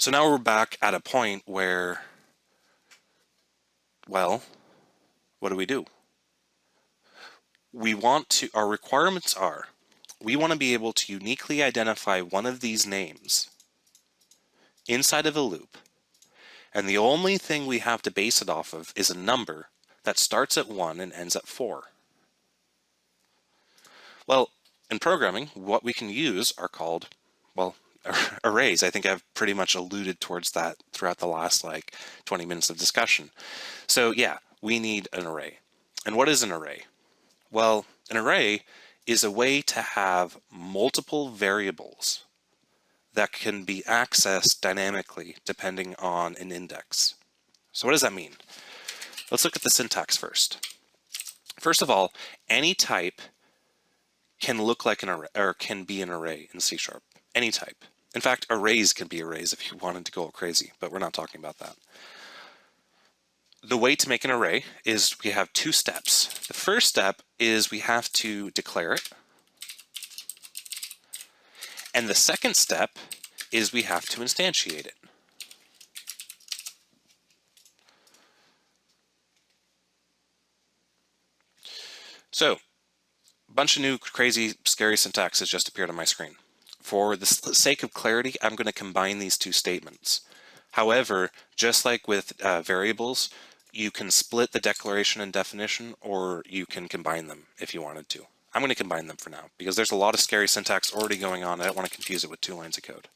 So now we're back at a point where, well, what do? Our requirements are, we want to be able to uniquely identify one of these names inside of a loop, and the only thing we have to base it off of is a number that starts at 1 and ends at 4. Well, in programming, what we can use are called, well, arrays. I think I've pretty much alluded towards that throughout the last 20 minutes of discussion. So yeah, we need an array. And what is an array? Well, an array is a way to have multiple variables that can be accessed dynamically depending on an index. So what does that mean? Let's look at the syntax first. First of all, any type can look like an array, or can be an array in C#. Any type. In fact, arrays can be arrays if you wanted to go crazy, but we're not talking about that. The way to make an array is we have 2 steps. The first step is we have to declare it. And the second step is we have to instantiate it. So, a bunch of new crazy, scary syntax has just appeared on my screen. For the sake of clarity, I'm going to combine these 2 statements. However, just like with variables, you can split the declaration and definition, or you can combine them if you wanted to. I'm going to combine them for now because there's a lot of scary syntax already going on. I don't want to confuse it with 2 lines of code.